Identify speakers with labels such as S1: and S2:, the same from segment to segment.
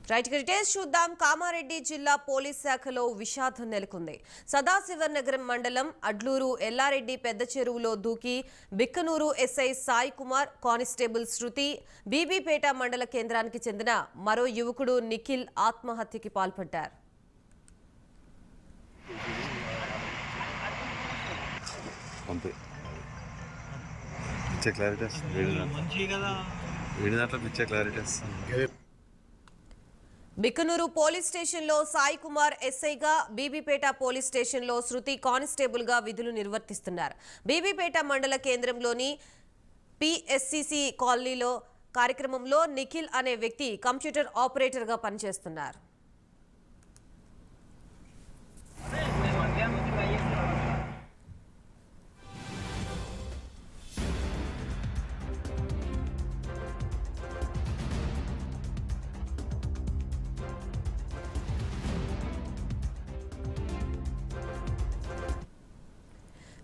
S1: Right details చూద్దాం. కామారెడ్డి జిల్లా police శాఖలో విషాదం నెలకొంది. సదాశివనగరం మండలం అడ్లూరు ఎల్లారెడ్డి పెద్ద చెరువులో దూకి బిక్కనూరు ఎస్ఐ సాయి కుమార్, కానిస్టేబుల్ శృతి, బీబీపేట మండల కేంద్రానికి చెందిన మరో యువకుడు నిఖిల్ ఆత్మహత్యకి పాల్పడ్డారు. బిక్కనూరు పోలీస్ స్టేషన్లో సాయి కుమార్ ఎస్ఐగా, బీబీపేట పోలీస్ స్టేషన్లో శృతి కానిస్టేబుల్ గా విధులు నిర్వర్తిస్తున్నారు. బీబీపేట మండల కేంద్రంలోని పిఎస్సిసి కాలనీలో కార్యక్రమంలో నిఖిల్ అనే వ్యక్తి కంప్యూటర్ ఆపరేటర్ గా పనిచేస్తున్నారు.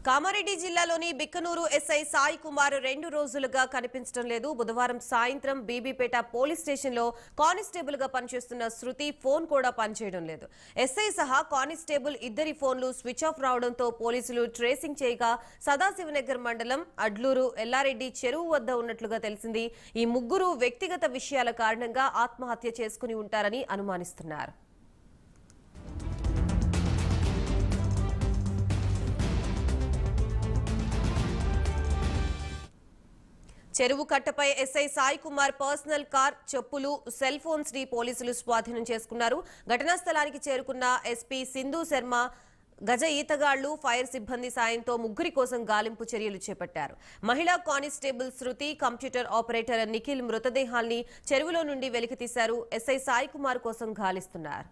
S1: కామారెడ్డి జిల్లాలోని బిక్కనూరు ఎస్ఐ సాయి కుమార్ 2 రోజులుగా కనిపించడం లేదు. బుధవారం సాయంత్రం బీబీపేట పోలీస్ స్టేషన్లో కానిస్టేబుల్ గా పనిచేస్తున్న శృతి ఫోన్ కూడా పనిచేయడం లేదు. ఎస్ఐ సహా కానిస్టేబుల్ ఇద్దరి ఫోన్లు స్విచ్ ఆఫ్ రావడంతో పోలీసులు ట్రేసింగ్ చేయగా సదాశివనగర్ మండలం అడ్లూరు ఎల్లారెడ్డి చెరువు వద్ద ఉన్నట్లుగా తెలిసింది. ఈ ముగ్గురు వ్యక్తిగత విషయాల కారణంగా ఆత్మహత్య చేసుకుని ఉంటారని అనుమానిస్తున్నారు. చెరువు కట్టపై SI Sai Kumar personal car, చెప్పులు, సెల్ ఫోన్స్ ని పోలీసులు స్వాధీనం చేసుకున్నారు. ఘటనా స్థలానికి చేరుకున్న ఎస్పీ సింధు శర్మ గజ ఈతగాళ్లు, ఫైర్ సిబ్బంది సాయంతో ముగ్గురి కోసం గాలింపు చర్యలు చేపట్టారు. మహిళా కానిస్టేబుల్ శృతి, కంప్యూటర్ ఆపరేటర్ నిఖిల్ మృతదేహాల్ని చెరువులో నుండి వెలికితీశారు. ఎస్ఐ సాయి కుమార్ కోసం గాలిస్తున్నారు.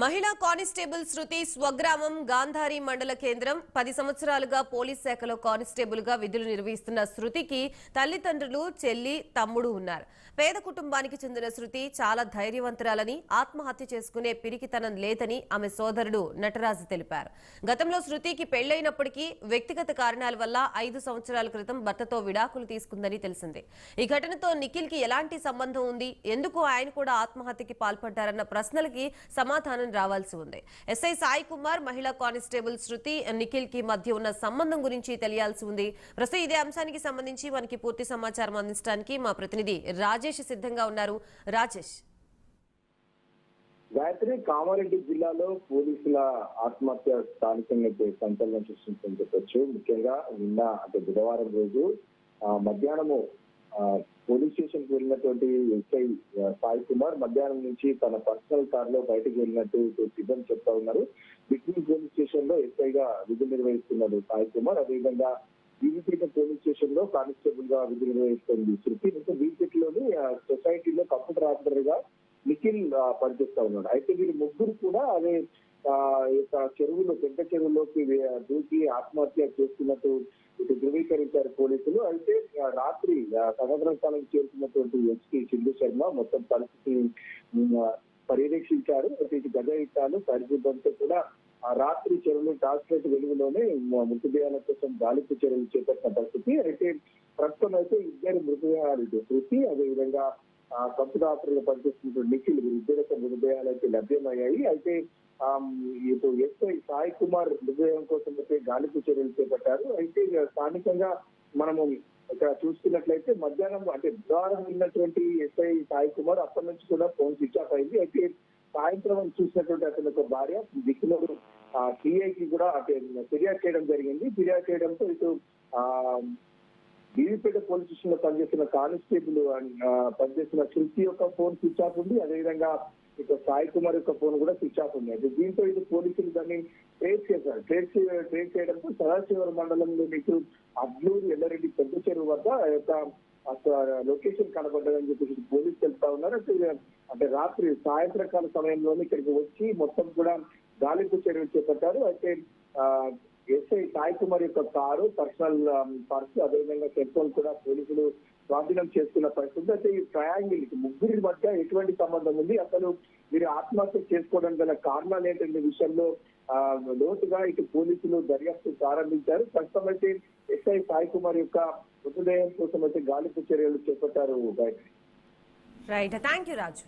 S1: మహిళా కానిస్టేబుల్ శృతి స్వగ్రామం గాంధారి మండల కేంద్రం. 10 సంవత్సరాలుగా పోలీస్ శాఖలో కానిస్టేబుల్ గా విధులు నిర్వహిస్తున్న శృతికి తల్లిదండ్రులు, చెల్లి, తమ్ముడు ఉన్నారు. పేద కుటుంబానికి చెందిన శృతి చాలా ధైర్యవంతురాలని, ఆత్మహత్య చేసుకునే పిరికితనం లేదని ఆమె సోదరుడు నటరాజు తెలిపారు. గతంలో శృతికి పెళ్లైనప్పటికీ వ్యక్తిగత కారణాల వల్ల 5 సంవత్సరాల క్రితం భర్తతో విడాకులు తీసుకుందని తెలిసింది. ఈ ఘటనతో నిఖిల్ కి ఎలాంటి సంబంధం ఉంది, ఎందుకు ఆయన కూడా ఆత్మహత్యకి పాల్పడ్డారన్న ప్రశ్నలకి సమాధానం రావాల్సి ఉంది. ఎస్ఐ సాయి కుమార్, మహిళా కానిస్టేబుల్ శృతి, నిఖిల్ కి మధ్య ఉన్న సంబంధం గురించి తెలియాల్సి ఉంది. ప్రస్తుతం ఇదే అంశానికి సంబంధించి మనకి పూర్తి సమాచారం అందించడానికి మా ప్రతినిధి రాజేష్ సిద్ధంగా ఉన్నారు. రాజేష్,
S2: గాయత్రి, కామారెడ్డి జిల్లాలో పోలీసుల ఆత్మహత్య స్థానికంగా సంచలనం సృష్టించని చెప్పొచ్చు. ముఖ్యంగా నిన్న అంటే బుధవారం రోజు మధ్యాహ్నము పోలీస్ స్టేషన్ కు వెళ్ళినటువంటి ఎస్ఐ సాయి కుమార్ మధ్యాహ్నం నుంచి తన పర్సనల్ కార్ లో బయటకు వెళ్ళినట్టు సిబ్బంది చెప్తా ఉన్నారు. బిగ్నూర్ పోలీస్ స్టేషన్ లో ఎస్ఐగా విధులు నిర్వహిస్తున్నాడు సాయి కుమార్. అదేవిధంగా బీబీపేట పోలీస్ స్టేషన్ లో కానిస్టేబుల్ గా విధులు నిర్వహిస్తుంది శృతి. ఇంకా బీబీపేట లోని సొసైటీలో కంప్యూటర్ ఆపరేటర్ గా నిఖిల్ పనిచేస్తా ఉన్నాడు. అయితే వీళ్ళు ముగ్గురు కూడా అదే చెరువులో, పెద్ద చెరువులోకి దూకి ఆత్మహత్య చేస్తున్నట్టు ఇటు ధృవీకరించారు పోలీసులు. అయితే రాత్రి సంఘటన స్థలానికి చేరుకున్నటువంటి ఎస్పీ సింధు శర్మ మొత్తం పరిస్థితి పర్యవేక్షించారు. అయితే ఇటు గజ ఇట్టాలు, పరిస్థితులతో కూడా రాత్రి చెరువులు టార్చ్ వెలుగులోనే మృతదేహాల కోసం గాలింపు చర్యలు చేపట్టిన పరిస్థితి. అయితే ప్రస్తుతం అయితే ఇద్దరు మృతదేహాలు, ఇటు శృతి అదేవిధంగా కంప్యూటర్ ఆపరేటర్ పనిచేస్తున్న నిఖిల్, ఇద్దరు మృతదేహాలు అయితే లభ్యమయ్యాయి. అయితే ఇటు ఎస్ఐ సాయి కుమార్ మృతదేహం కోసం అయితే గాలింపు చర్యలు చేపట్టారు. అయితే స్థానికంగా మనము ఇక్కడ చూసుకున్నట్లయితే మధ్యాహ్నం అంటే బుధవారం ఉన్నటువంటి ఎస్ఐ సాయి కుమార్ అప్పటి నుంచి కూడా ఫోన్ స్విచ్ ఆఫ్ అయింది. అయితే సాయంత్రం చూసినటువంటి అతని ఒక భార్య దిక్కునూరు సిఐకి కూడా అంటే ఫిర్యాదు చేయడం జరిగింది. ఫిర్యాదు చేయడంతో ఇటు బీవీపేట పోలీస్ స్టేషన్ లో పనిచేస్తున్న కానిస్టేబుల్ పనిచేస్తున్న శృతి యొక్క ఫోన్ స్విచ్ ఆఫ్ ఉంది. అదేవిధంగా ఇక సాయి కుమార్ యొక్క ఫోన్ కూడా స్విచ్ ఆఫ్ ఉంది. అయితే దీంతో ఇది పోలీసులు దాన్ని ట్రేస్ చేశారు. ట్రేస్ చేయడంతో సదాశివరం మండలంలో మీకు అడ్లూరు ఎల్లారెడ్డి పెద్ద చెరువు వద్ద యొక్క లొకేషన్ కనబడ్డదని చెప్పేసి పోలీసులు తెలుపుతా ఉన్నారు. అంటే రాత్రి సాయంత్రకాల సమయంలోనే ఇక్కడికి వచ్చి మొత్తం కూడా గాలింపు చర్యలు చేపట్టారు. అయితే ఎస్ఐ సాయి కుమార్ యొక్క కారు, పర్సనల్ పర్స్, అదేవిధంగా సెల్ ఫోన్ కూడా పోలీసులు స్వాధీనం చేసుకున్న పరిస్థితి. అయితే ఈ ట్రయాంగిల్ ముగ్గురి మధ్య ఎటువంటి సంబంధం ఉంది, అసలు వీరు ఆత్మహత్య చేసుకోవడం గల కారణాలు ఏంటనే విషయంలో లోతుగా ఇటు పోలీసులు దర్యాప్తు ప్రారంభించారు. ప్రస్తుతం అయితే ఎస్ఐ సాయి కుమార్ యొక్క మృతదేహం కోసం అయితే గాలింపు చర్యలు చేపట్టారు.
S1: Right, thank you Raju.